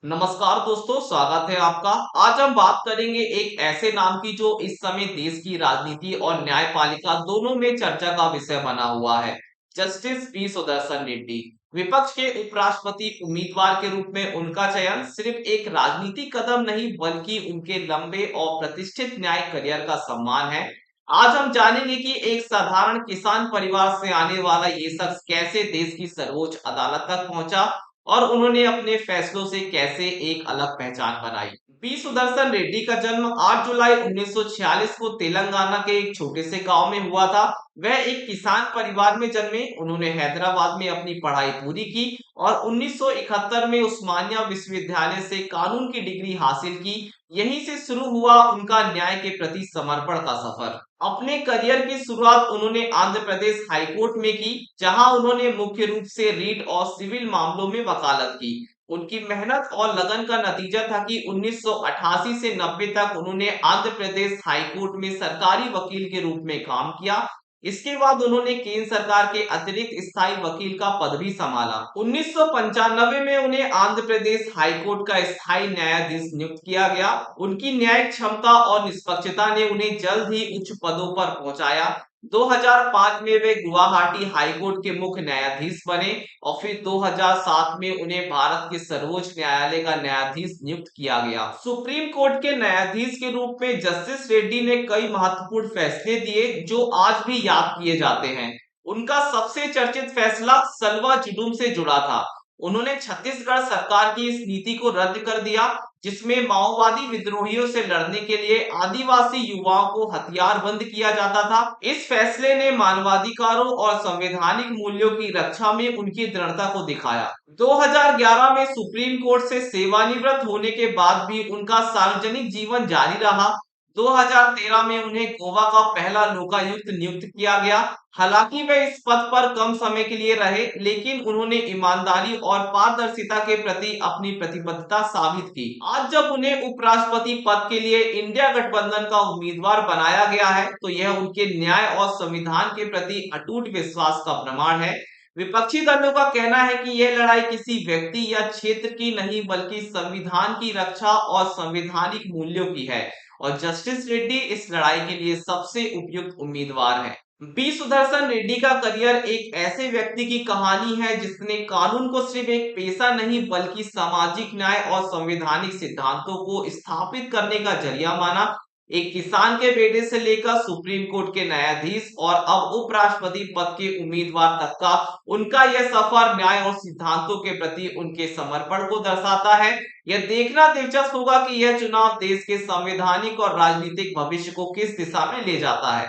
नमस्कार दोस्तों, स्वागत है आपका। आज हम बात करेंगे एक ऐसे नाम की जो इस समय देश की राजनीति और न्यायपालिका दोनों में चर्चा का विषय बना हुआ है। Justice P Sudarshan Reddy. विपक्ष के उपराष्ट्रपति उम्मीदवार के रूप में उनका चयन सिर्फ एक राजनीतिक कदम नहीं बल्कि उनके लंबे और प्रतिष्ठित न्यायिक करियर का सम्मान है। आज हम जानेंगे कि एक साधारण किसान परिवार से आने वाला ये शख्स कैसे देश की सर्वोच्च अदालत तक पहुंचा और उन्होंने अपने फैसलों से कैसे एक अलग पहचान बनाई। बी सुदर्शन रेड्डी का जन्म 8 जुलाई 1946 को तेलंगाना के एक छोटे से गांव में हुआ था। वह एक किसान परिवार में जन्मे। उन्होंने हैदराबाद में अपनी पढ़ाई पूरी की और 1971 में उस्मानिया विश्वविद्यालय से कानून की डिग्री हासिल की। यहीं से शुरू हुआ उनका न्याय के प्रति समर्पण का सफर। अपने करियर की शुरुआत उन्होंने आंध्र प्रदेश हाईकोर्ट में की, जहां उन्होंने मुख्य रूप से रीट और सिविल मामलों में वकालत की। उनकी मेहनत और लगन का नतीजा था कि 1988 से 90 तक उन्होंने आंध्र प्रदेश हाईकोर्ट में सरकारी वकील के रूप में काम किया। इसके बाद उन्होंने केंद्र सरकार के अतिरिक्त स्थायी वकील का पद भी संभाला। 1995 में उन्हें आंध्र प्रदेश हाईकोर्ट का स्थायी न्यायाधीश नियुक्त किया गया। उनकी न्यायिक क्षमता और निष्पक्षता ने उन्हें जल्द ही उच्च पदों पर पहुंचाया। 2005 में वे गुवाहाटी हाईकोर्ट के मुख्य न्यायाधीश बने और फिर 2007 में उन्हें भारत के सर्वोच्च न्यायालय का न्यायाधीश नियुक्त किया गया। सुप्रीम कोर्ट के न्यायाधीश के रूप में जस्टिस रेड्डी ने कई महत्वपूर्ण फैसले दिए जो आज भी याद किए जाते हैं। उनका सबसे चर्चित फैसला सलवा जुलूम से जुड़ा था। उन्होंने छत्तीसगढ़ सरकार की इस नीति को रद्द कर दिया, जिसमें माओवादी विद्रोहियों से लड़ने के लिए आदिवासी युवाओं को हथियारबंद किया जाता था। इस फैसले ने मानवाधिकारों और संवैधानिक मूल्यों की रक्षा में उनकी दृढ़ता को दिखाया। 2011 में सुप्रीम कोर्ट से सेवानिवृत्त होने के बाद भी उनका सार्वजनिक जीवन जारी रहा। 2013 में उन्हें गोवा का पहला लोकायुक्त नियुक्त किया गया। हालांकि वे इस पद पर कम समय के लिए रहे, लेकिन उन्होंने ईमानदारी और पारदर्शिता के प्रति अपनी प्रतिबद्धता साबित की। आज जब उन्हें उपराष्ट्रपति पद के लिए इंडिया गठबंधन का उम्मीदवार बनाया गया है, तो यह उनके न्याय और संविधान के प्रति अटूट विश्वास का प्रमाण है। विपक्षी दलों का कहना है कि यह लड़ाई किसी व्यक्ति या क्षेत्र की नहीं बल्कि संविधान की रक्षा और संवैधानिक मूल्यों की है और जस्टिस रेड्डी इस लड़ाई के लिए सबसे उपयुक्त उम्मीदवार हैं। बी सुदर्शन रेड्डी का करियर एक ऐसे व्यक्ति की कहानी है जिसने कानून को सिर्फ एक पेशा नहीं बल्कि सामाजिक न्याय और संवैधानिक सिद्धांतों को स्थापित करने का जरिया माना। एक किसान के बेटे से लेकर सुप्रीम कोर्ट के न्यायाधीश और अब उपराष्ट्रपति पद के उम्मीदवार तक का उनका यह सफर न्याय और सिद्धांतों के प्रति उनके समर्पण को दर्शाता है। यह देखना दिलचस्प होगा कि यह चुनाव देश के संवैधानिक और राजनीतिक भविष्य को किस दिशा में ले जाता है।